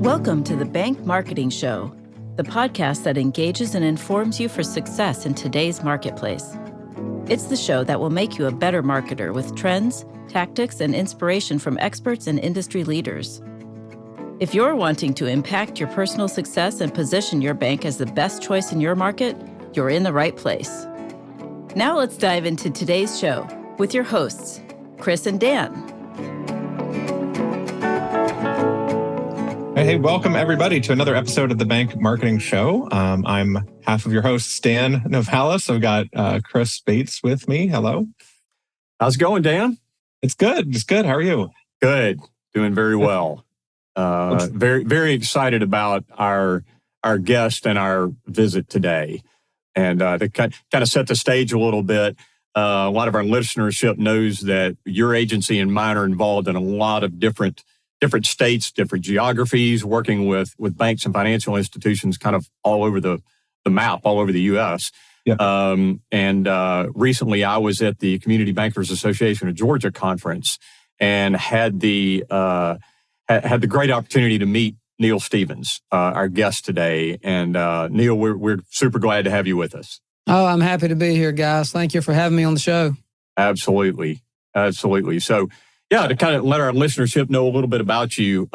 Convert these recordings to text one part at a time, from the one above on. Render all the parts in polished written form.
Welcome to the Bank Marketing Show, the podcast that engages and informs you for success in today's marketplace. It's the show that will make you a better marketer with trends, tactics, and inspiration from experts and industry leaders. If you're wanting to impact your personal success and position your bank as the best choice in your market, you're in the right place. Now let's dive into today's show with your hosts, Chris and Dan. Hey, welcome everybody to another episode of the Bank Marketing Show. I'm half of your host, Dan Novalis. I've got Chris Bates with me. Hello. How's it going, Dan? It's good. It's good. How are you? Good. Doing very well. Very, very excited about our guest and our visit today. And to kind of set the stage a little bit, a lot of our listenership knows that your agency and mine are involved in a lot of different states, different geographies, working with banks and financial institutions kind of all over the map, all over the U.S. Yeah. Recently I was at the Community Bankers Association of Georgia conference and had the great opportunity to meet Neil Stevens, our guest today. And Neil, we're super glad to have you with us. Oh, I'm happy to be here, guys. Thank you for having me on the show. Absolutely. So, yeah, to kind of let our listenership know a little bit about you,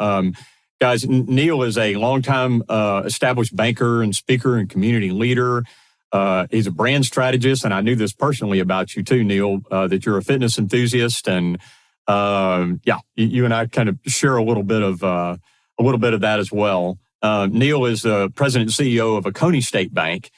guys, Neil is a longtime established banker and speaker and community leader. He's a brand strategist, and I knew this personally about you too, Neil, that you're a fitness enthusiast, and you and I kind of share a little bit of that as well. Neil is the president and CEO of Oconee State Bank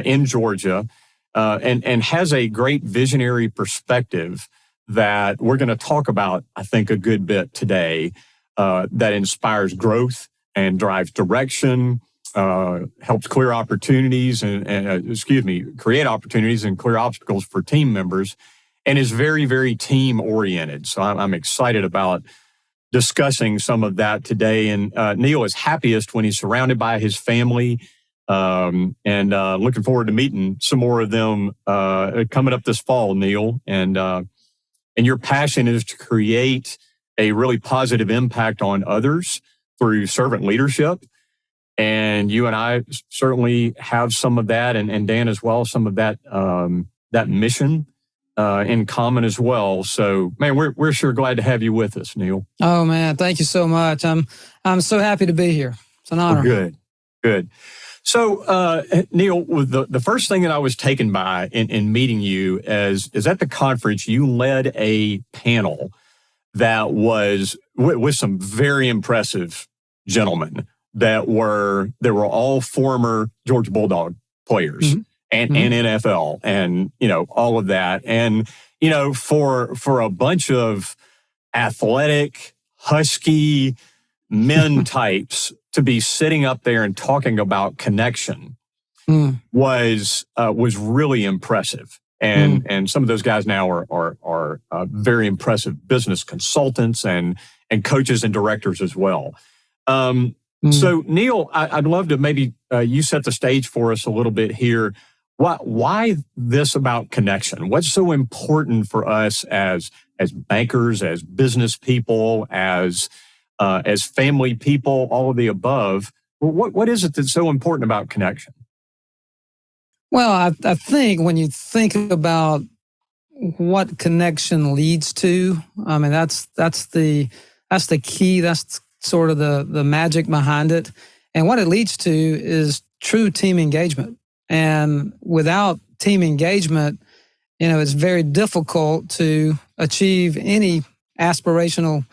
in Georgia, and has a great visionary perspective that we're going to talk about, I think, a good bit today, that inspires growth and drives direction, helps create opportunities and clear obstacles for team members, and is very, very team oriented. So I'm excited about discussing some of that today. And Neil is happiest when he's surrounded by his family, and looking forward to meeting some more of them coming up this fall, Neil. And your passion is to create a really positive impact on others through servant leadership. And you and I certainly have some of that, and Dan as well, some of that mission in common as well. So, man, we're sure glad to have you with us, Neil. Oh, man, thank you so much. I'm so happy to be here. It's an honor. Good. So, Neil, the first thing that I was taken by in meeting you is at the conference, you led a panel that was with some very impressive gentlemen that were all former Georgia Bulldog players and NFL and, all of that. And, for a bunch of athletic, husky men types to be sitting up there and talking about connection was really impressive. And some of those guys now are very impressive business consultants and coaches and directors as well. So Neil, I'd love to maybe you set the stage for us a little bit here. Why this about connection? What's so important for us as bankers, as business people, as family people, all of the above? What is it that's so important about connection? Well, I think when you think about what connection leads to, I mean, that's the key. That's sort of the magic behind it. And what it leads to is true team engagement. And without team engagement, it's very difficult to achieve any aspirational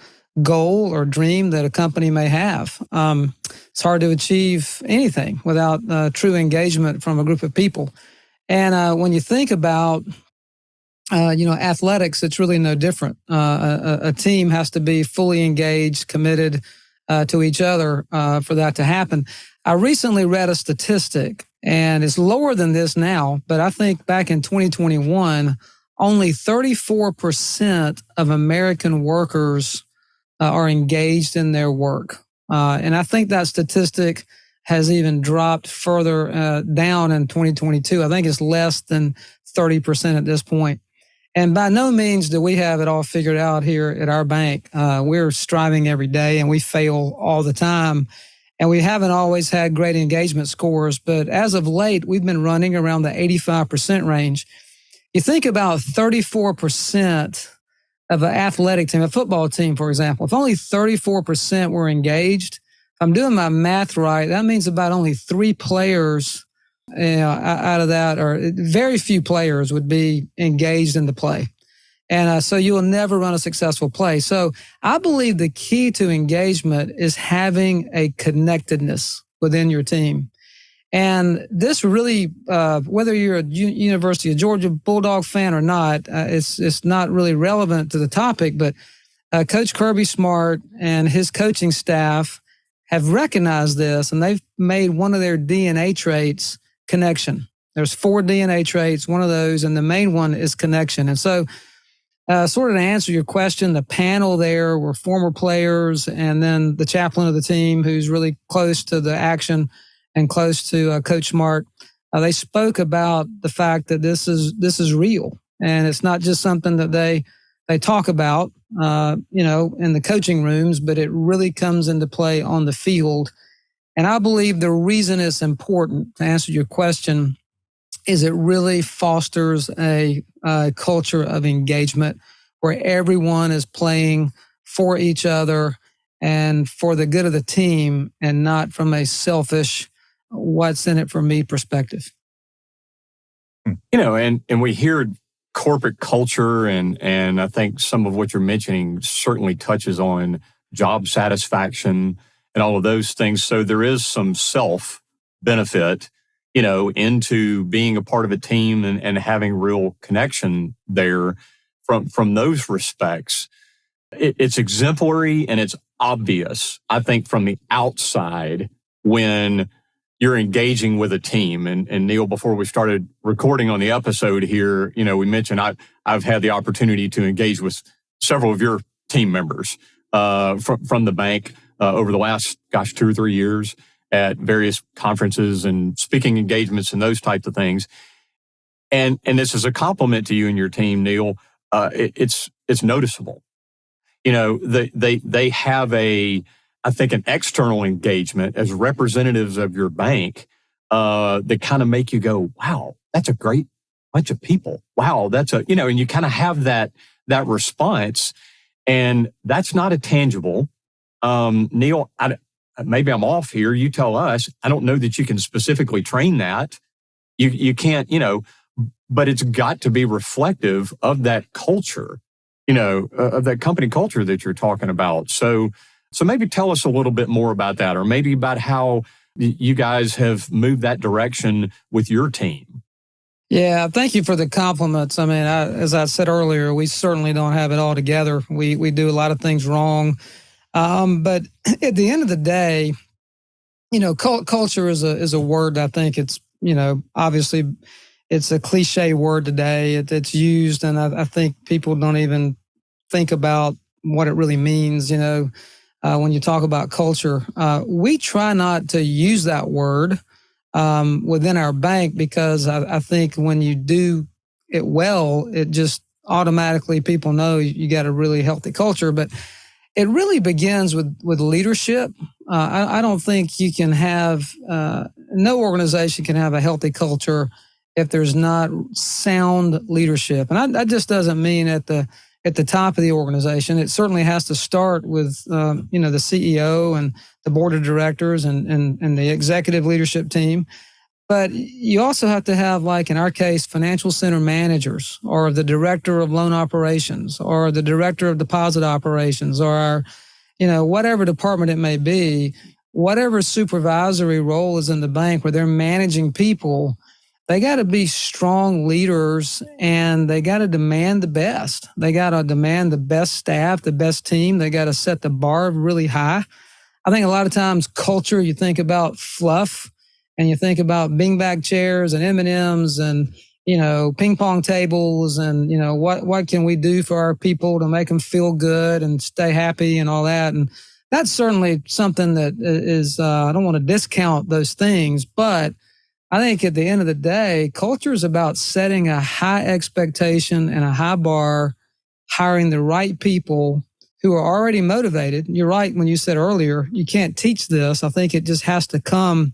goal or dream that a company may have. It's hard to achieve anything without true engagement from a group of people. And when you think about, athletics, it's really no different. A team has to be fully engaged, committed to each other for that to happen. I recently read a statistic, and it's lower than this now, but I think back in 2021, only 34% of American workers are engaged in their work. And I think that statistic has even dropped further down in 2022. I think it's less than 30% at this point. And by no means do we have it all figured out here at our bank. We're striving every day and we fail all the time. And we haven't always had great engagement scores, but as of late, we've been running around the 85% range. You think about 34% of an athletic team, a football team, for example, if only 34% were engaged, if I'm doing my math right, that means about only 3 players out of that, or very few players would be engaged in the play. And so you will never run a successful play. So I believe the key to engagement is having a connectedness within your team. And this really, whether you're a University of Georgia Bulldog fan or not, it's not really relevant to the topic, but Coach Kirby Smart and his coaching staff have recognized this, and they've made one of their DNA traits connection. There's 4 DNA traits, one of those, and the main one is connection. And so sort of to answer your question, the panel there were former players and then the chaplain of the team who's really close to the action and close to Coach Smart. They spoke about the fact that this is real, and it's not just something that they talk about, in the coaching rooms, but it really comes into play on the field. And I believe the reason it's important, to answer your question, is it really fosters a culture of engagement where everyone is playing for each other and for the good of the team, and not from a selfish, what's in it for me perspective. And we hear corporate culture, and I think some of what you're mentioning certainly touches on job satisfaction and all of those things. So there is some self benefit, into being a part of a team and having real connection there from those respects. It's exemplary and it's obvious, I think, from the outside when you're engaging with a team. And Neil, before we started recording on the episode here, we mentioned I've had the opportunity to engage with several of your team members from the bank over the last, 2 or 3 years at various conferences and speaking engagements and those types of things. And this is a compliment to you and your team, Neil. It's noticeable. They have I think an external engagement as representatives of your bank that kind of make you go, wow, that's a great bunch of people. Wow, that's and you kind of have that response, and that's not a tangible. Neil, maybe I'm off here. You tell us. I don't know that you can specifically train that. You can't, but it's got to be reflective of that culture, of that company culture that you're talking about. So maybe tell us a little bit more about that, or maybe about how you guys have moved that direction with your team. Yeah, thank you for the compliments. I mean, as I said earlier, we certainly don't have it all together. We do a lot of things wrong. But at the end of the day, culture is a word. I think it's, obviously it's a cliche word today. It's used, and I think people don't even think about what it really means. When you talk about culture, we try not to use that word within our bank, because I think when you do it well, it just automatically people know you got a really healthy culture. But it really begins with leadership. I don't think you can have, no organization can have a healthy culture if there's not sound leadership. And that just doesn't mean at the top of the organization. It certainly has to start with, the CEO and the board of directors and the executive leadership team. But you also have to have, like in our case, financial center managers, or the director of loan operations, or the director of deposit operations, or our, whatever department it may be, whatever supervisory role is in the bank where they're managing people. They got to be strong leaders, and they got to demand the best. They got to demand the best staff, the best team. They got to set the bar really high. I think a lot of times culture, you think about fluff, and you think about beanbag chairs and M&Ms and, ping pong tables and, what can we do for our people to make them feel good and stay happy and all that. And that's certainly something that is, I don't want to discount those things, but I think at the end of the day, culture is about setting a high expectation and a high bar, hiring the right people, who are already motivated. You're right when you said earlier, you can't teach this. I think it just has to come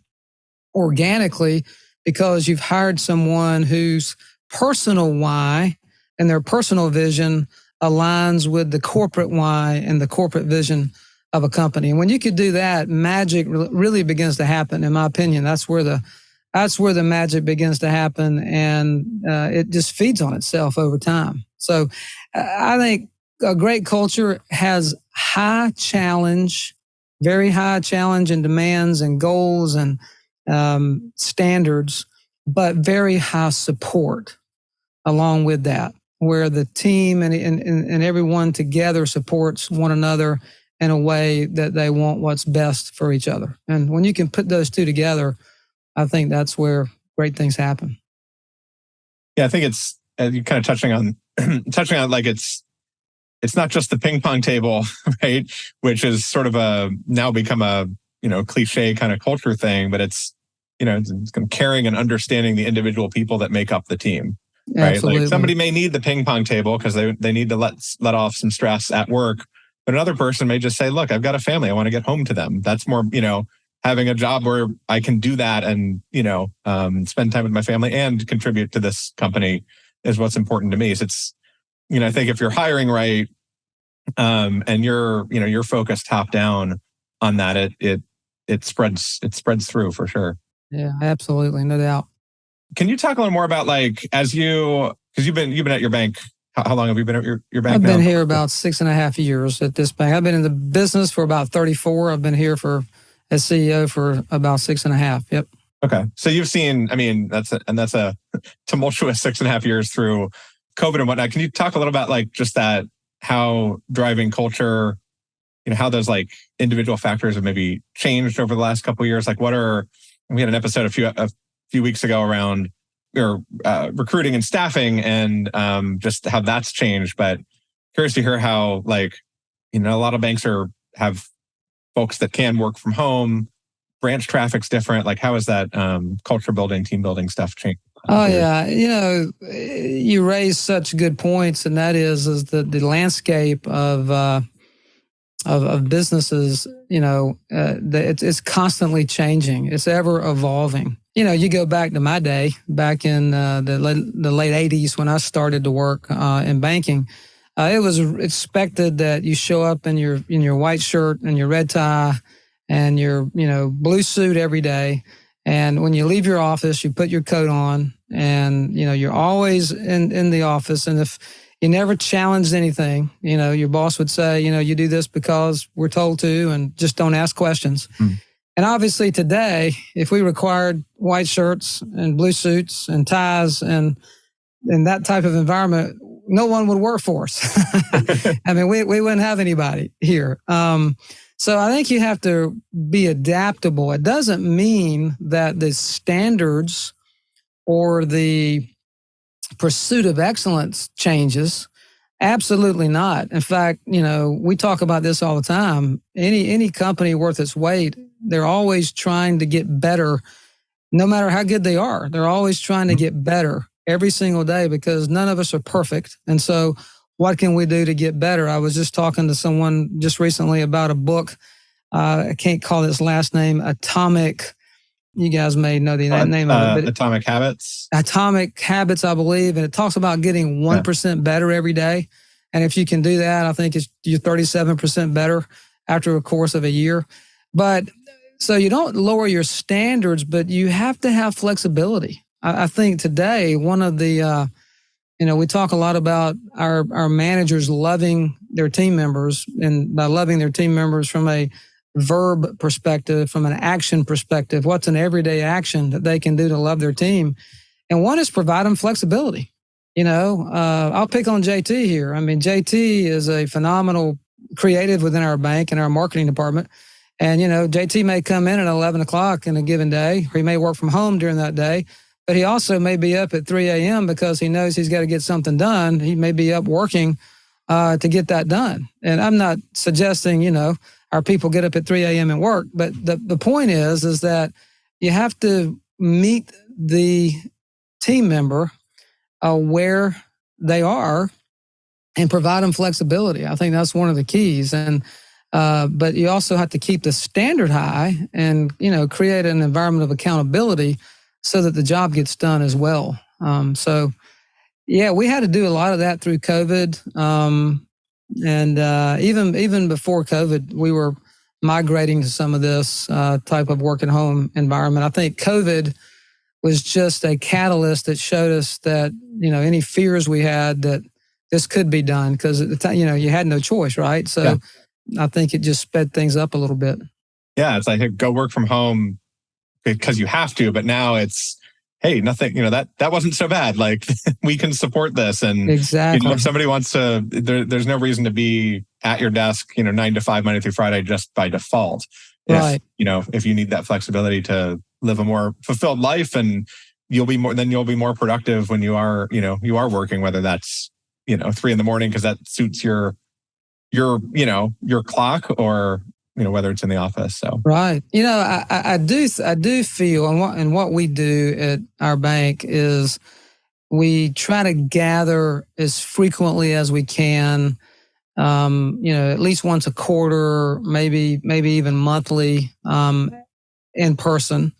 organically because you've hired someone whose personal why and their personal vision aligns with the corporate why and the corporate vision of a company. And when you could do that, magic really begins to happen. In my opinion, that's where the magic begins to happen, and it just feeds on itself over time. So I think a great culture has very high challenge and demands and goals and standards, but very high support along with that, where the team and everyone together supports one another in a way that they want what's best for each other. And when you can put those two together, I think that's where great things happen. Yeah, I think it's you kind of touching on like it's not just the ping pong table, right? Which is sort of now become a cliche kind of culture thing, but it's it's kind of caring and understanding the individual people that make up the team, right? Absolutely. Like somebody may need the ping pong table because they need to let off some stress at work, but another person may just say, "Look, I've got a family. I want to get home to them." That's more having a job where I can do that and spend time with my family and contribute to this company is what's important to me. So it's I think if you're hiring right, and you're focused top down on that, it spreads through for sure. Yeah, absolutely, no doubt. Can you talk a little more about because you've been at your bank? How long have you been at your bank? I've now? been here about 6.5 years at this bank. I've been in the business for about 34. I've been here as CEO for about 6.5. Yep. Okay, so you've seen. I mean, that's a tumultuous 6.5 years through COVID and whatnot. Can you talk a little about just that, how driving culture, how those individual factors have maybe changed over the last couple of years? We had an episode a few weeks ago around recruiting and staffing and just how that's changed. But curious to hear how a lot of banks have folks that can work from home. Branch traffic's different. How is that culture building, team building stuff changed? Oh yeah, you raise such good points, and that is the landscape of businesses. It's constantly changing. It's ever evolving. You go back to my day, back in the late 80s when I started to work in banking. It was expected that you show up in your white shirt and your red tie and your blue suit every day. And when you leave your office, you put your coat on, and you're always in the office. And if you never challenged anything, your boss would say, you do this because we're told to, and just don't ask questions. And obviously today, if we required white shirts and blue suits and ties and in that type of environment, no one would work for us. I mean, we wouldn't have anybody here. So I think you have to be adaptable. It doesn't mean that the standards or the pursuit of excellence changes. Absolutely not. In fact, we talk about this all the time. Any company worth its weight, they're always trying to get better, no matter how good they are. They're always trying to get better every single day because none of us are perfect. And so what can we do to get better? I was just talking to someone just recently about a book. I can't call his last name, Atomic. You guys may know the name of it. But Atomic Habits. Atomic Habits, I believe. And it talks about getting 1% better every day. And if you can do that, I think you're 37% better after a course of a year. But so you don't lower your standards, but you have to have flexibility. I think today, one of the, we talk a lot about our managers loving their team members, and by loving their team members from a verb perspective, from an action perspective, what's an everyday action that they can do to love their team? And one is provide them flexibility. I'll pick on JT here. I mean, JT is a phenomenal creative within our bank and our marketing department. And, JT may come in at 11 o'clock in a given day, or he may work from home during that day, but he also may be up at 3 a.m. because he knows he's got to get something done. He may be up working to get that done. And I'm not suggesting, our people get up at 3 a.m. and work, but the point is that you have to meet the team member where they are and provide them flexibility. I think that's one of the keys. And but you also have to keep the standard high and, create an environment of accountability so that the job gets done as well. So yeah, we had to do a lot of that through COVID. And even before COVID, we were migrating to some of this type of work at home environment. I think COVID was just a catalyst that showed us that, any fears we had that this could be done, because at the time, you had no choice, right? So yeah. I think it just sped things up a little bit. Yeah, it's like go work from home because you have to, but now it's, hey, nothing, that wasn't so bad. Like we can support this. And exactly. If somebody wants to, there's no reason to be at your desk, 9 to 5, Monday through Friday, just by default. Right. If you need that flexibility to live a more fulfilled life, and you'll be more productive when you are working, whether that's, 3 a.m. because that suits your clock, or, whether it's in the office. So right. I do feel, and what we do at our bank is we try to gather as frequently as we can, at least once a quarter, maybe even monthly, in person.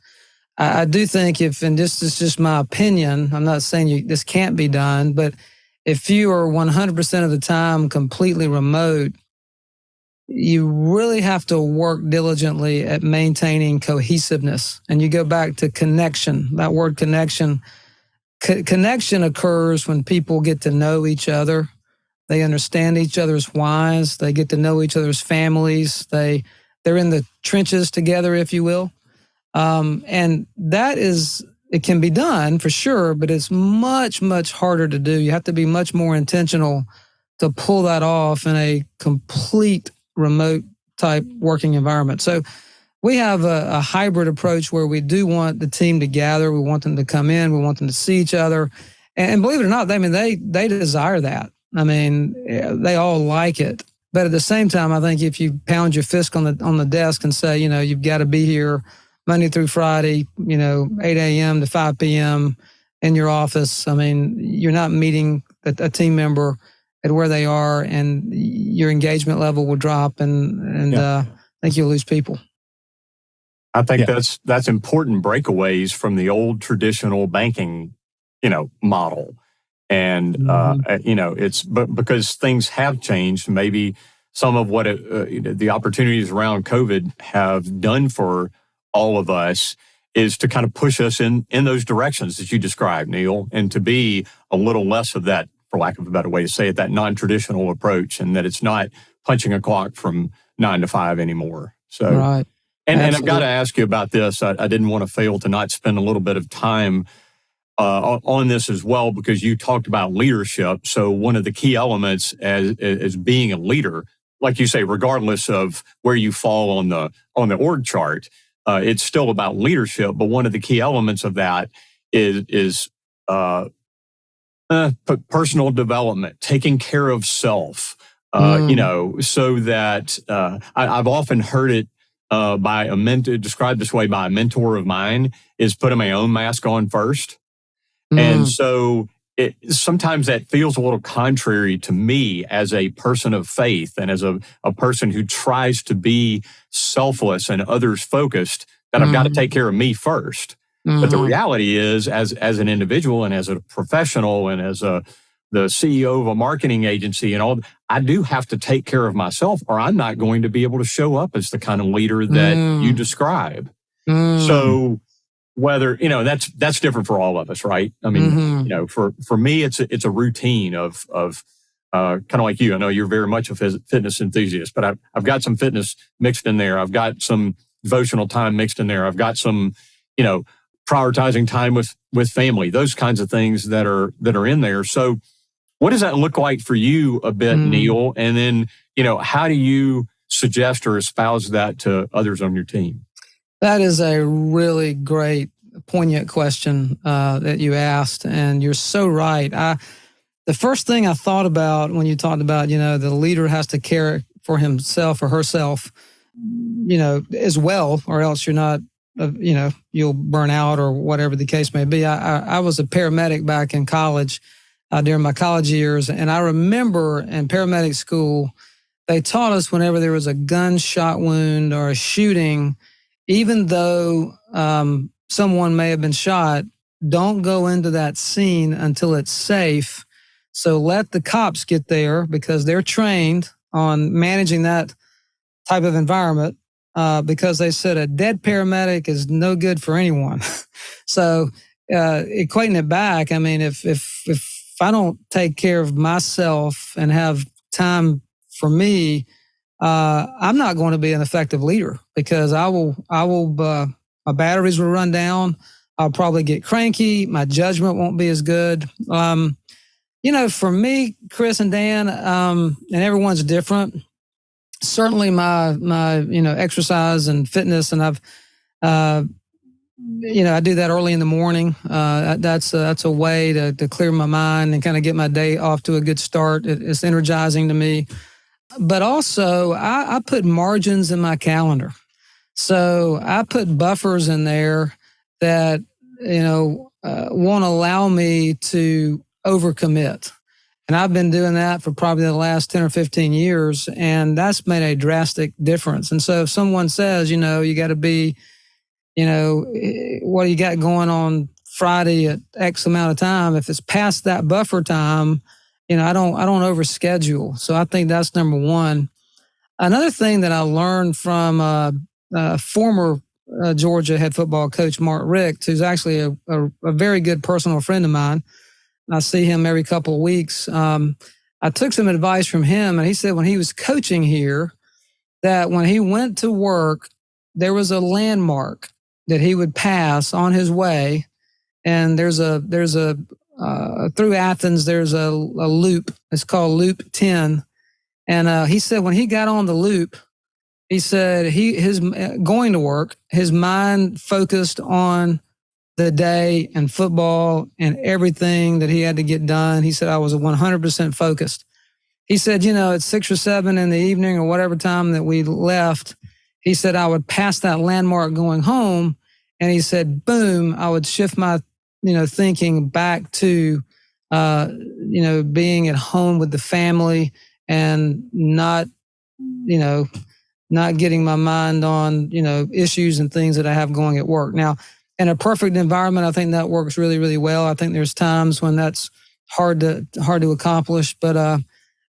I do think and this is just my opinion, I'm not saying this can't be done, but if you are 100% of the time completely remote, you really have to work diligently at maintaining cohesiveness. And you go back to connection, that word connection. Connection occurs when people get to know each other. They understand each other's whys. They get to know each other's families. They're in the trenches together, if you will. And it can be done for sure, but it's much, much harder to do. You have to be much more intentional to pull that off in a complete remote type working environment. So we have a hybrid approach where we do want the team to gather. We want them to come in. We want them to see each other. And believe it or not, they desire that. They all like it. But at the same time, I think if you pound your fist on the desk and say, you've got to be here Monday through Friday, 8 a.m. to 5 p.m. in your office, you're not meeting a team member at where they are, and your engagement level will drop, and I think you'll lose people. I think that's important breakaways from the old traditional banking, model. And, it's because things have changed. Maybe some of what the opportunities around COVID have done for all of us is to kind of push us in those directions that you described, Neil, and to be a little less of that, for lack of a better way to say it, that non-traditional approach, and that it's not punching a clock from 9 to 5 anymore. So, right. And I've got to ask you about this. I didn't want to fail to not spend a little bit of time on this as well, because you talked about leadership. So one of the key elements as being a leader, like you say, regardless of where you fall on the org chart, it's still about leadership. But one of the key elements of that is personal development, taking care of self. So that I've often heard it by a mentor, described this way by a mentor of mine, is putting my own mask on first. And so sometimes that feels a little contrary to me as a person of faith and as a person who tries to be selfless and others focused, that I've got to take care of me first. But the reality is, as an individual and as a professional and as the CEO of a marketing agency and all, I do have to take care of myself, or I'm not going to be able to show up as the kind of leader that you describe. So whether, that's different for all of us, right? For me, it's a routine of kind of like you. I know you're very much a fitness enthusiast, but I've got some fitness mixed in there. I've got some devotional time mixed in there. I've got some, prioritizing time with family, those kinds of things that are in there. So what does that look like for you a bit, Neil? And then, how do you suggest or espouse that to others on your team? That is a really great, poignant question that you asked, and you're so right. The first thing I thought about when you talked about, the leader has to care for himself or herself, as well, or else you're not, you'll burn out or whatever the case may be. I was a paramedic back in college. during my college years. And I remember in paramedic school, they taught us whenever there was a gunshot wound or a shooting, even though someone may have been shot, don't go into that scene until it's safe. So let the cops get there because they're trained on managing that type of environment because they said a dead paramedic is no good for anyone. So equating it back, I mean, if I don't take care of myself and have time for me, I'm not going to be an effective leader because my batteries will run down. I'll probably get cranky. My judgment won't be as good. For me, Chris and Dan, and everyone's different. Certainly my exercise and fitness, and I've, I do that early in the morning. That's a way to clear my mind and kind of get my day off to a good start. It's energizing to me. But also, I put margins in my calendar. So I put buffers in there that, won't allow me to overcommit. And I've been doing that for probably the last 10 or 15 years, and that's made a drastic difference. And so if someone says, you got to be, what do you got going on Friday at X amount of time? If it's past that buffer time, I don't overschedule. So I think that's number one. Another thing that I learned from former Georgia head football coach Mark Richt, who's actually a very good personal friend of mine. I see him every couple of weeks. I took some advice from him, and he said when he was coaching here, that when he went to work, there was a landmark that he would pass on his way, and there's a through Athens there's a loop. It's called Loop 10, and he said when he got on the loop, he said his going to work, his mind focused on the day and football and everything that he had to get done. He said, I was 100% focused. He said, at 6 or 7 in the evening or whatever time that we left, he said, I would pass that landmark going home. And he said, boom, I would shift my, thinking back to, being at home with the family and not getting my mind on, issues and things that I have going at work. Now, in a perfect environment, I think that works really, really well. I think there's times when that's hard to accomplish, but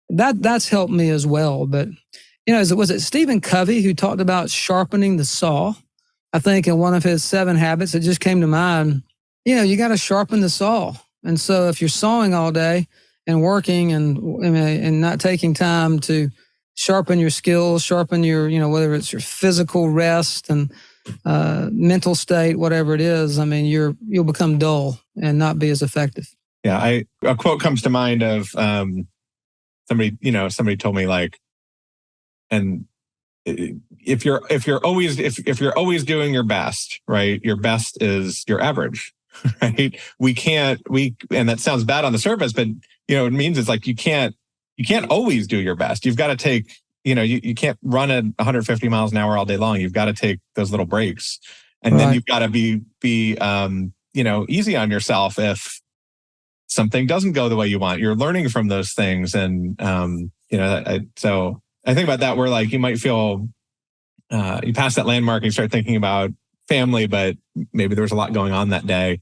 that's helped me as well. But was it Stephen Covey who talked about sharpening the saw? I think in one of his 7 habits, it just came to mind. You got to sharpen the saw, and so if you're sawing all day and working and not taking time to sharpen your skills, sharpen your whether it's your physical rest and mental state, whatever it is, I mean, you'll become dull and not be as effective. Yeah, a quote comes to mind of somebody told me like, and if you're always doing your best, right? Your best is your average, right? And that sounds bad on the surface, but it means it's like you can't always do your best. You've got to take. You can't run at 150 miles an hour all day long. You've got to take those little breaks, and then you've got to be easy on yourself if something doesn't go the way you want. You're learning from those things, and so I think about that. Where like you might feel you pass that landmark and you start thinking about family, but maybe there was a lot going on that day.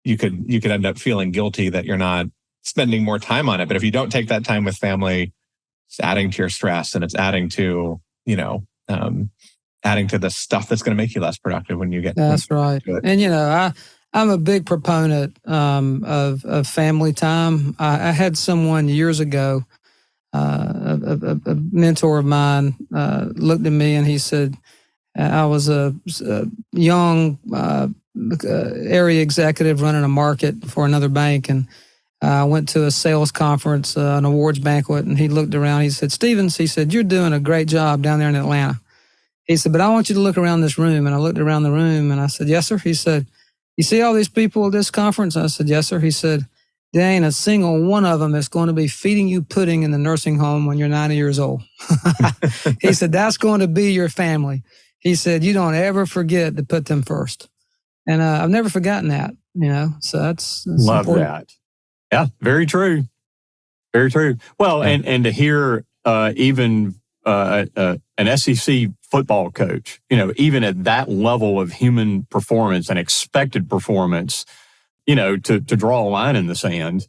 You could end up feeling guilty that you're not spending more time on it. But if you don't take that time with family, it's adding to your stress, and it's adding to the stuff that's going to make you less productive when you get. That's right. And I'm a big proponent of family time. I had someone years ago, a mentor of mine, looked at me and he said, I was a young area executive running a market for another bank, and I went to a sales conference, an awards banquet, and he looked around. He said, Stevens, he said, you're doing a great job down there in Atlanta. He said, but I want you to look around this room. And I looked around the room and I said, yes, sir. He said, you see all these people at this conference? I said, yes, sir. He said, there ain't a single one of them that's going to be feeding you pudding in the nursing home when you're 90 years old. He said, that's going to be your family. He said, you don't ever forget to put them first. And I've never forgotten that, so that's love important. that. Yeah, very true. Very true. Well, Yeah. and to hear even an SEC football coach, even at that level of human performance and expected performance, to draw a line in the sand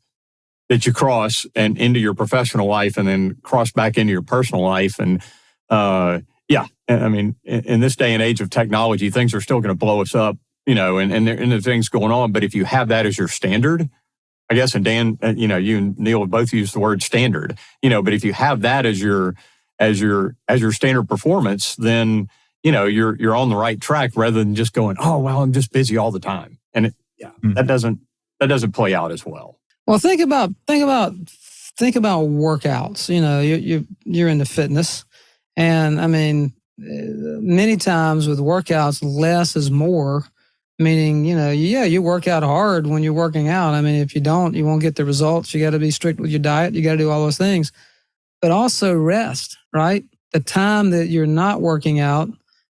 that you cross and into your professional life and then cross back into your personal life. And yeah, I mean, in this day and age of technology, things are still going to blow us up, and there are things going on. But if you have that as your standard, I guess, and Dan, you and Neil have both used the word standard, but if you have that as your standard performance, then, you're on the right track rather than just going, oh, well, I'm just busy all the time. And that doesn't play out as well. Well, think about workouts. You're into fitness, and I mean, many times with workouts, less is more. Meaning, you work out hard when you're working out. I mean, if you don't, you won't get the results. You got to be strict with your diet. You got to do all those things, but also rest, right? The time that you're not working out,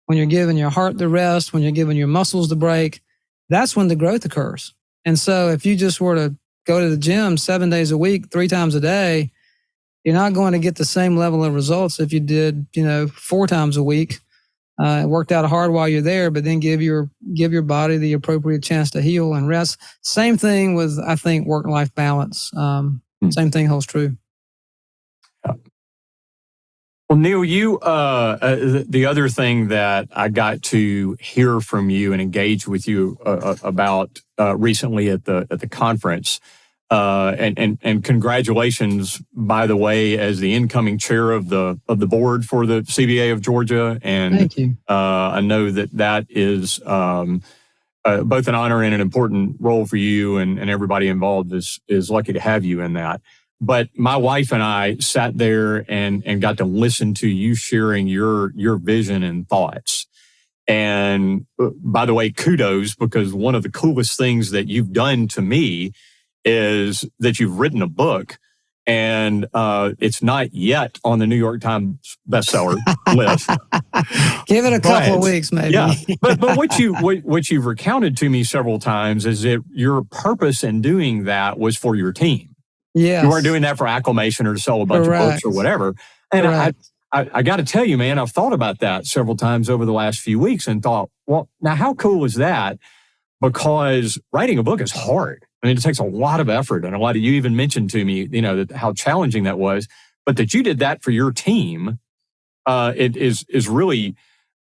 when you're giving your heart the rest, when you're giving your muscles the break, that's when the growth occurs. And so if you just were to go to the gym 7 days a week, 3 times a day, you're not going to get the same level of results if you did, 4 times a week. Worked out hard while you're there, but then give your body the appropriate chance to heal and rest. Same thing with, I think, work-life balance. Same thing holds true. Well, Neil, you the other thing that I got to hear from you and engage with you about recently at the conference, and congratulations, by the way, as the incoming chair of the board for the CBA of Georgia. And thank you. I know that is both an honor and an important role for you, and everybody involved is lucky to have you in that. But my wife and I sat there and got to listen to you sharing your vision and thoughts. And by the way, kudos, because one of the coolest things that you've done to me is that you've written a book, and it's not yet on the New York Times bestseller list. Give it a couple of weeks, maybe. Yeah, but what you've recounted to me several times is that your purpose in doing that was for your team. Yes. You weren't doing that for acclamation or to sell a bunch of books or whatever. And I got to tell you, man, I've thought about that several times over the last few weeks and thought, well, now how cool is that? Because writing a book is hard. I mean, it takes a lot of effort, and you even mentioned to me, how challenging that was. But that you did that for your team, it is really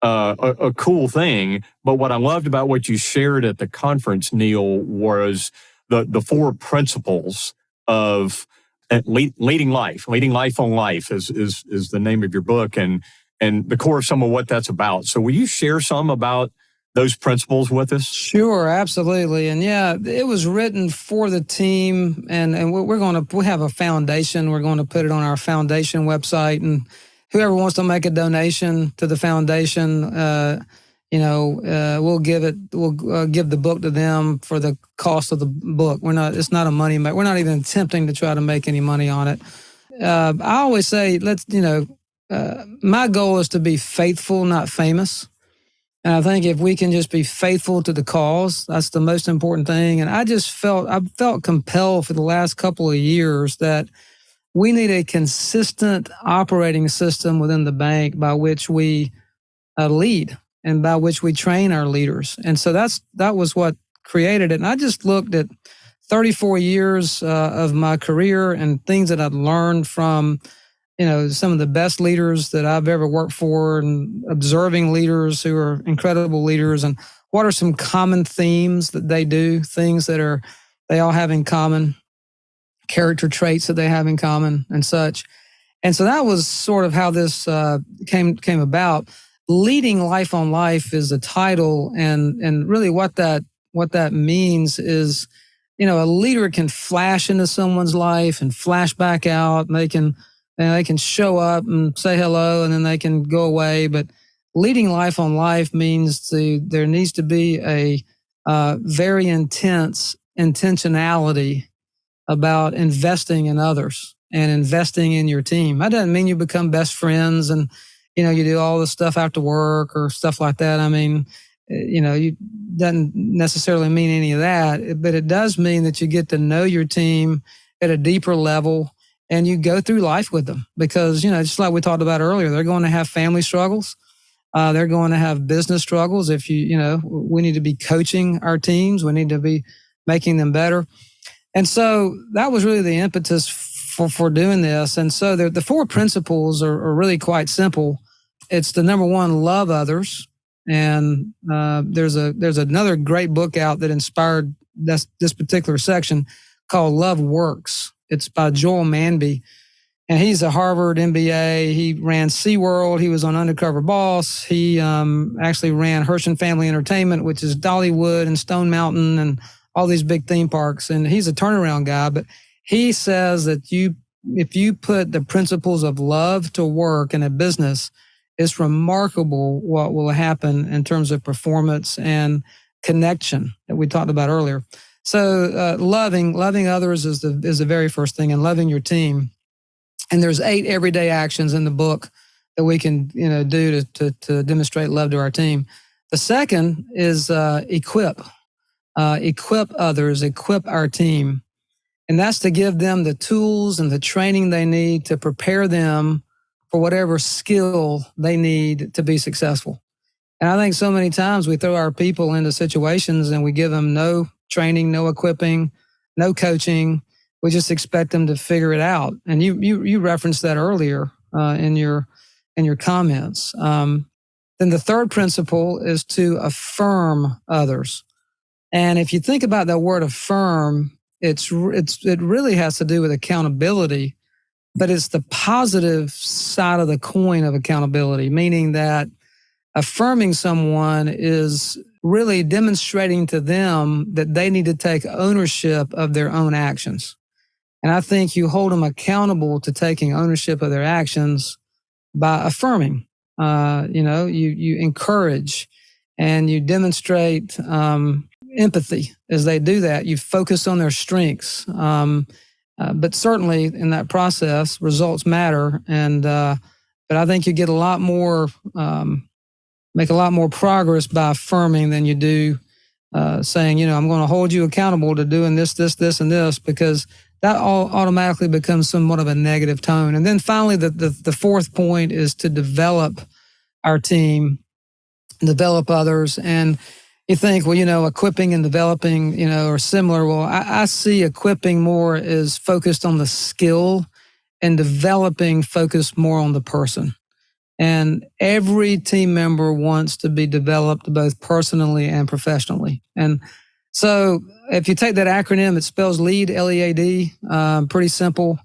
a cool thing. But what I loved about what you shared at the conference, Neil, was the 4 principles of leading life on life is the name of your book, and the core of some of what that's about. So will you share some about those principles with us? Sure, absolutely. And yeah, it was written for the team, and we have a foundation. We're going to put it on our foundation website, and whoever wants to make a donation to the foundation, we'll give the book to them for the cost of the book. It's not a money maker. We're not even attempting to try to make any money on it. I always say, my goal is to be faithful, not famous. And I think if we can just be faithful to the cause, that's the most important thing. And I felt compelled for the last couple of years that we need a consistent operating system within the bank by which we lead and by which we train our leaders. And so that was what created it. And I just looked at 34 years of my career and things that I've learned from, some of the best leaders that I've ever worked for, and observing leaders who are incredible leaders, and what are some common themes that they do, things that they all have in common, character traits that they have in common and such. And so that was sort of how this came about. Leading Life on Life is the title, and really what that means is, a leader can flash into someone's life and flash back out, and they can show up and say hello, and then they can go away. But leading life on life means there needs to be a very intense intentionality about investing in others and investing in your team. That doesn't mean you become best friends and, you do all the stuff after work or stuff like that. I mean, you doesn't necessarily mean any of that, but it does mean that you get to know your team at a deeper level and you go through life with them because, just like we talked about earlier, they're going to have family struggles. They're going to have business struggles. If we need to be coaching our teams, we need to be making them better. And so that was really the impetus for doing this. And so the 4 principles are really quite simple. It's the number one, love others. And there's another great book out that inspired this particular section called Love Works. It's by Joel Manby. And he's a Harvard MBA. He ran SeaWorld. He was on Undercover Boss. He actually ran Hershey Family Entertainment, which is Dollywood and Stone Mountain and all these big theme parks. And he's a turnaround guy. But he says that if you put the principles of love to work in a business, it's remarkable what will happen in terms of performance and connection that we talked about earlier. So loving others is the very first thing, and loving your team. And there's 8 everyday actions in the book that we can do to demonstrate love to our team. The second is equip others, equip our team, and that's to give them the tools and the training they need to prepare them for whatever skill they need to be successful. And I think so many times we throw our people into situations and we give them no training, no equipping, no coaching. We just expect them to figure it out. And you referenced that earlier in your comments. Then the third principle is to affirm others. And if you think about that word affirm, it really has to do with accountability. But it's the positive side of the coin of accountability, meaning that affirming someone is really demonstrating to them that they need to take ownership of their own actions. And I think you hold them accountable to taking ownership of their actions by affirming. You encourage and you demonstrate empathy as they do that. You focus on their strengths. But certainly in that process, results matter. And but I think you get a lot more, make a lot more progress by affirming than you do saying, I'm going to hold you accountable to doing this, and this, because that all automatically becomes somewhat of a negative tone. And then finally, the fourth point is to develop our team, develop others. And you think, equipping and developing, are similar. Well, I see equipping more as focused on the skill and developing focused more on the person. And every team member wants to be developed both personally and professionally. And so if you take that acronym, it spells LEAD, L-E-A-D, pretty simple.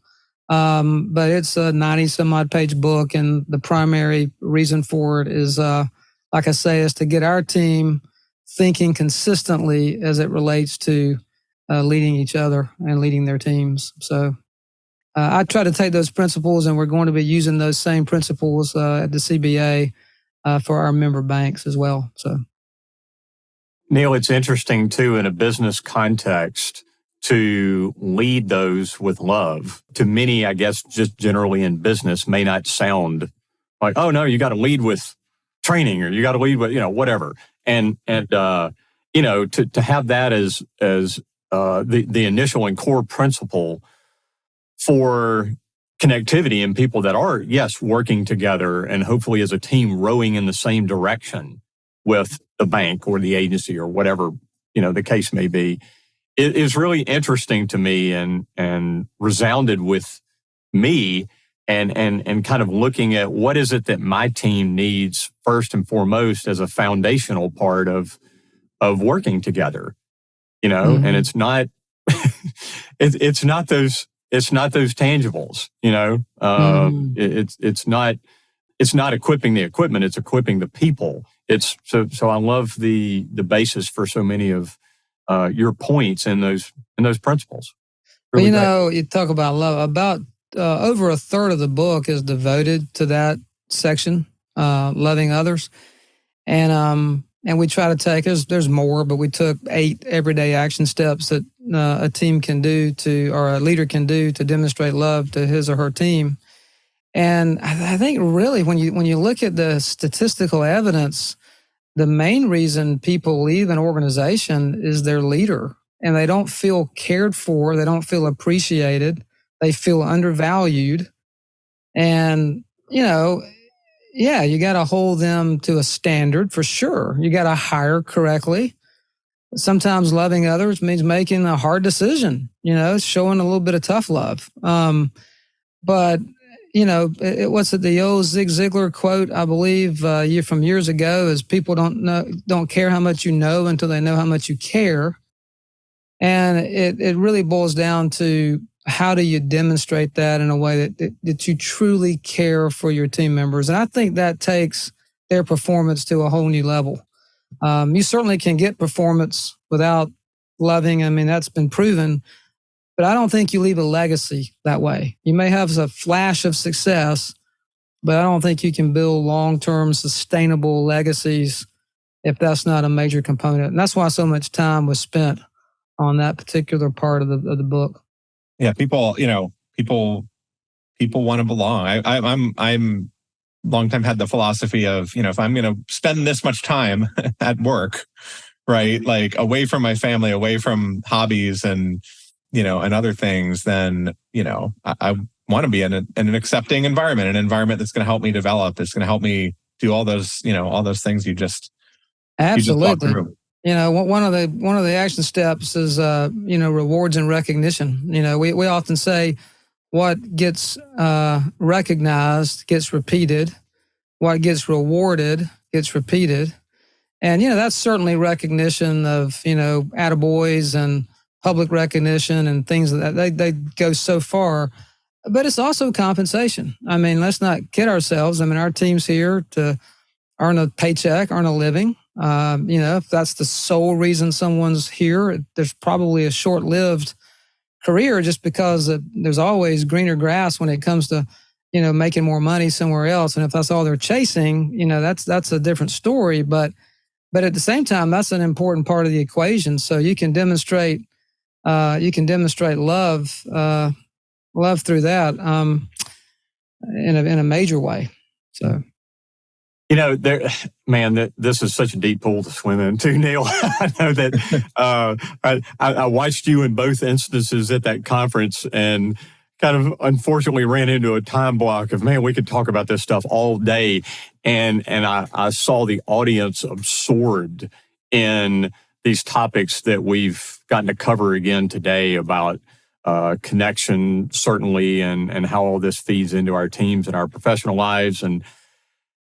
But it's a 90 some odd page book. And the primary reason for it is, like I say, is to get our team thinking consistently as it relates to leading each other and leading their teams. So I try to take those principles, and we're going to be using those same principles at the CBA for our member banks as well. So, Neil, it's interesting too in a business context to lead those with love. To many, I guess, just generally in business, may not sound like, oh no, you got to lead with training, or you got to lead with whatever. And to have that as the initial and core principle for connectivity in people that are, yes, working together and hopefully as a team rowing in the same direction with the bank or the agency or whatever, the case may be, it is really interesting to me and resounded with me and kind of looking at what is it that my team needs first and foremost as a foundational part of working together, Mm-hmm. and it's not it's not those tangibles, it's not equipping the equipment, it's equipping the people. It's so I love the basis for so many of your points in those principles. Really you talk about love. Over a third of the book is devoted to that section, loving others. And we try to take, there's more, but we took 8 everyday action steps that a team can do or a leader can do to demonstrate love to his or her team. And I think really when you look at the statistical evidence, the main reason people leave an organization is their leader, and they don't feel cared for. They don't feel appreciated. They feel undervalued. And, yeah, you got to hold them to a standard for sure. You got to hire correctly. Sometimes loving others means making a hard decision, showing a little bit of tough love. But what's it? The old Zig Ziglar quote, I believe, from years ago, is people don't care how much you know until they know how much you care. And it really boils down to how do you demonstrate that in a way that you truly care for your team members. And I think that takes their performance to a whole new level. You certainly can get performance without loving. I mean, that's been proven. But I don't think you leave a legacy that way. You may have a flash of success, but I don't think you can build long-term sustainable legacies if that's not a major component. And that's why so much time was spent on that particular part of the book. Yeah, people want to belong. I'm long time had the philosophy of, if I'm going to spend this much time at work, right, like away from my family, away from hobbies and other things, then, I want to be in an accepting environment, an environment that's going to help me develop. It's going to help me do all those things you just absolutely. You just one of the action steps is, rewards and recognition. We often say what gets recognized gets repeated. What gets rewarded gets repeated. And, that's certainly recognition of, attaboys and public recognition and things that they go so far, but it's also compensation. I mean, let's not kid ourselves. I mean, our team's here to earn a paycheck, earn a living. If that's the sole reason someone's here, there's probably a short-lived career just because there's always greener grass when it comes to, making more money somewhere else. And if that's all they're chasing, that's a different story. But at the same time, that's an important part of the equation. So you can demonstrate love through that in a major way. So, this is such a deep pool to swim into, Neil. I know that I watched you in both instances at that conference and kind of unfortunately ran into a time block of, we could talk about this stuff all day. And I saw the audience absorbed in these topics that we've gotten to cover again today about connection, certainly, and how all this feeds into our teams and our professional lives, and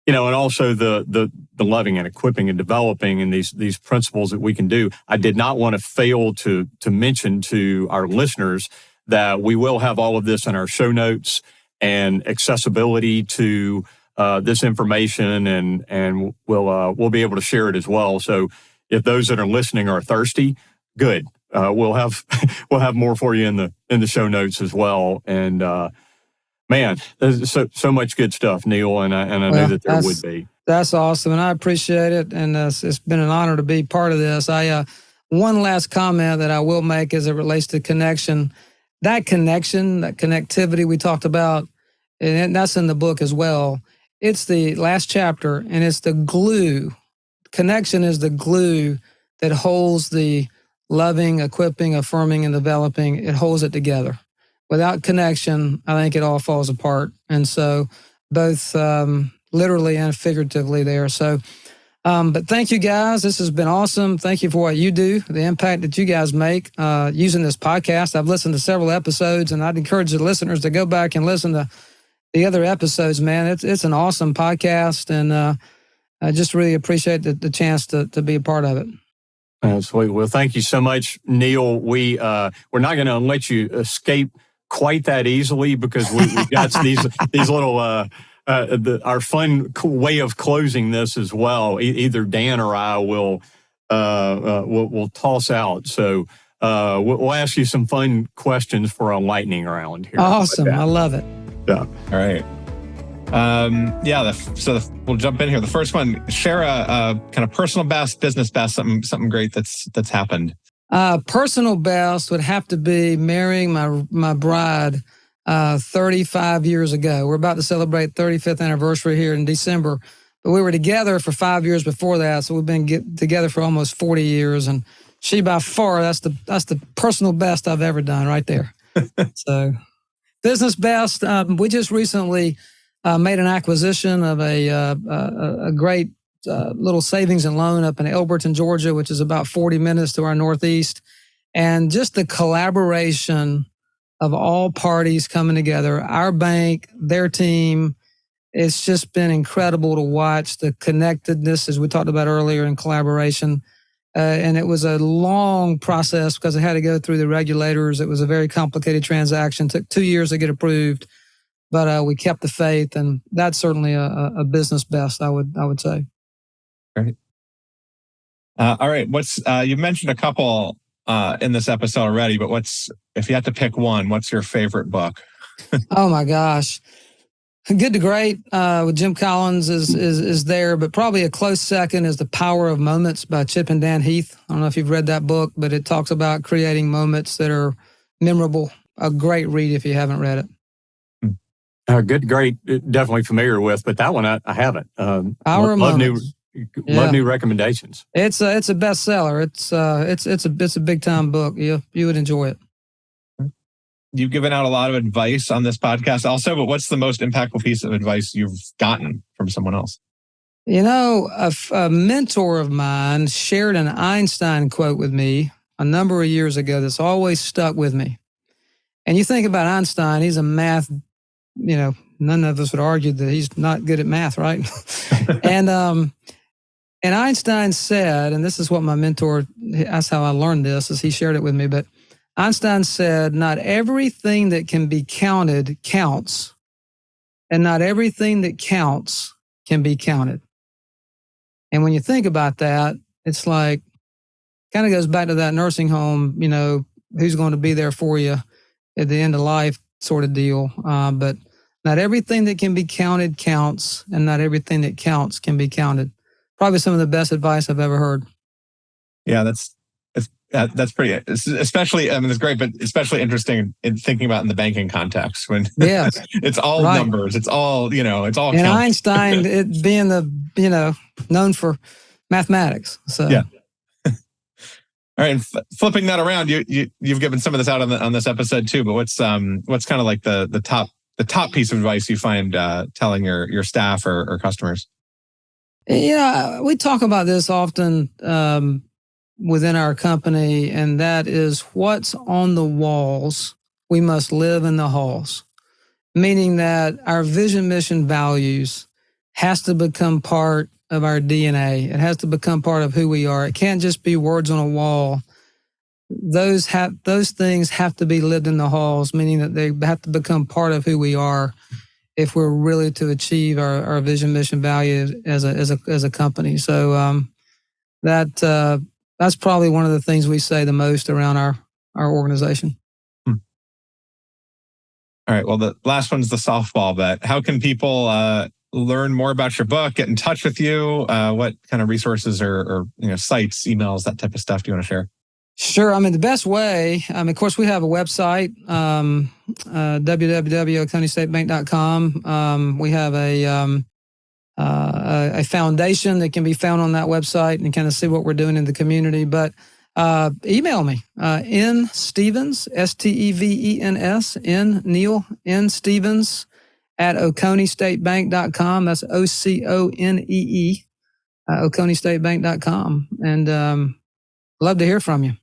and also the loving and equipping and developing and these principles that we can do. I did not want to fail to mention to our listeners that we will have all of this in our show notes and accessibility to this information, and we'll be able to share it as well. So if those that are listening are thirsty, good. We'll have more for you in the show notes as well. And there's so much good stuff, Neil, and I know that there would be. That's awesome, and I appreciate it. And it's been an honor to be part of this. One last comment that I will make as it relates to connection. That connection, that connectivity we talked about, and that's in the book as well. It's the last chapter, and it's the glue. Connection is the glue that holds the loving, equipping, affirming, and developing. It holds it together. Without connection, I think it all falls apart. And so both literally and figuratively there. So, but thank you guys. This has been awesome. Thank you for what you do, the impact that you guys make using this podcast. I've listened to several episodes, and I'd encourage the listeners to go back and listen to the other episodes, man. It's an awesome podcast, and I just really appreciate the chance to be a part of it. Absolutely. Well, thank you so much, Neil. We're not going to let you escape quite that easily because we've got these little our fun way of closing this as well. Either Dan or I will toss out. So we'll ask you some fun questions for a lightning round here. Awesome. I love it. Yeah. All right. So we'll jump in here. The first one, share a kind of personal best, business best, something great that's happened. Personal best would have to be marrying my bride 35 years ago. We're about to celebrate 35th anniversary here in December. But we were together for 5 years before that, so we've been together for almost 40 years. And she, by far, that's the personal best I've ever done, right there. So, business best. We just recently made an acquisition of a great little savings and loan up in Elberton, Georgia, which is about 40 minutes to our northeast, and just the collaboration of all parties coming together, our bank, their team. It's just been incredible to watch the connectedness, as we talked about earlier, in collaboration. And it was a long process because it had to go through the regulators. It was a very complicated transaction. It took 2 years to get approved, but we kept the faith, and that's certainly a business best, I would say. Great. All right. You've mentioned a couple in this episode already, but if you had to pick one, what's your favorite book? Oh my gosh. Good to Great with Jim Collins is there, but probably a close second is The Power of Moments by Chip and Dan Heath. I don't know if you've read that book, but it talks about creating moments that are memorable. A great read if you haven't read it. Good to Great, definitely familiar with, but that one I haven't. Power of Moments. Love new recommendations. It's a bestseller. It's a big time book. You would enjoy it. You've given out a lot of advice on this podcast also, but what's the most impactful piece of advice you've gotten from someone else? You know, a mentor of mine shared an Einstein quote with me a number of years ago that's always stuck with me. And you think about Einstein, he's a math, none of us would argue that he's not good at math, right? And Einstein said, and this is what my mentor, that's how I learned this, is he shared it with me, but Einstein said, not everything that can be counted counts, and not everything that counts can be counted. And when you think about that, it's like, kind of goes back to that nursing home, who's going to be there for you at the end of life sort of deal. But not everything that can be counted counts, and not everything that counts can be counted. Probably some of the best advice I've ever heard. Yeah, that's pretty, especially, it's great, but especially interesting in thinking about in the banking context when it's all numbers, it's all, it's all. And Einstein, it being known for mathematics. So. Yeah. All right. And flipping that around, you've given some of this out on this episode too, but what's kind of like the top piece of advice you find telling your staff or customers? Yeah, we talk about this often within our company, and that is what's on the walls, we must live in the halls. Meaning that our vision, mission, values has to become part of our DNA. It has to become part of who we are. It can't just be words on a wall. Those things have to be lived in the halls, meaning that they have to become part of who we are if we're really to achieve our vision, mission, values as a company. So that's probably one of the things we say the most around our organization. All right. Well, the last one's the softball bet. How can people learn more about your book, get in touch with you? What kind of resources or sites, emails, that type of stuff do you want to share? Sure. The best way, of course, we have a website, www.oconeystatebank.com. We have a foundation that can be found on that website and kind of see what we're doing in the community. But email me, N Stevens, Stevens, Neil, N Stevens @oconeystatebank.com. That's OCONEE, oconeystatebank.com. And love to hear from you.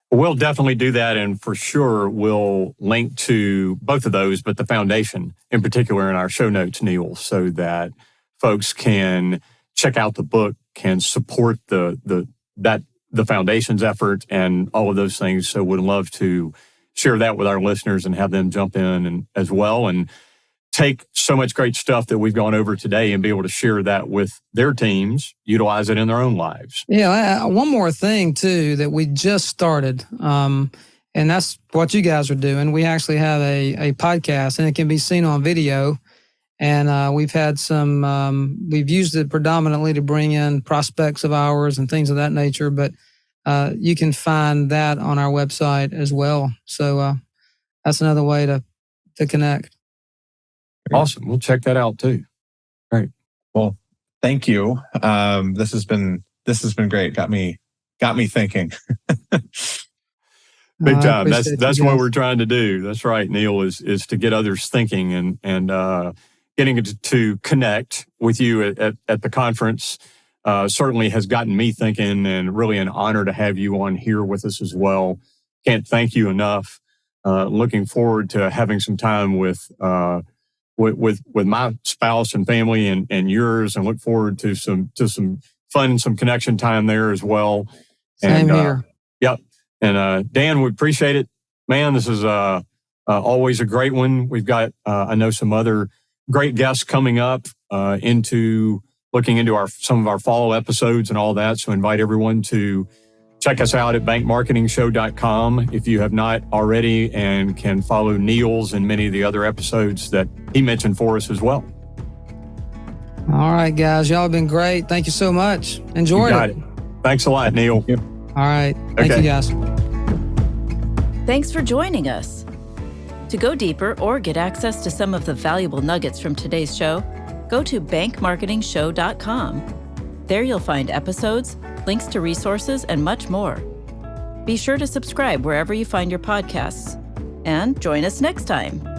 We'll definitely do that. And for sure, we'll link to both of those, but the foundation in particular in our show notes, Neil, so that folks can check out the book, can support the foundation's effort and all of those things. So we'd love to share that with our listeners and have them jump in and as well and take so much great stuff that we've gone over today and be able to share that with their teams, utilize it in their own lives. Yeah, one more thing too that we just started, and that's what you guys are doing. We actually have a podcast, and it can be seen on video. And we've had we've used it predominantly to bring in prospects of ours and things of that nature. But you can find that on our website as well. So that's another way to connect. Awesome. We'll check that out too. Great. Well, Thank you. This has been great. Got me thinking. Big time. That's what we're trying to do. That's right, Neil, is to get others thinking and getting to connect with you at the conference. Certainly has gotten me thinking, and really an honor to have you on here with us as well. Can't thank you enough. Looking forward to having some time with my spouse and family and yours, and look forward to some fun, some connection time there as well. Same here. Yep. And Dan, we appreciate it, man. This is always a great one. We've got I know some other great guests coming up looking into some of our follow episodes and all that. So invite everyone to check us out at bankmarketingshow.com if you have not already, and can follow Neil's and many of the other episodes that he mentioned for us as well. All right, guys. Y'all have been great. Thank you so much. Enjoyed it. Thanks a lot, Neil. Yep. All right. Thank you, guys. Thanks for joining us. To go deeper or get access to some of the valuable nuggets from today's show, go to bankmarketingshow.com. There you'll find episodes, links to resources, and much more. Be sure to subscribe wherever you find your podcasts. And join us next time.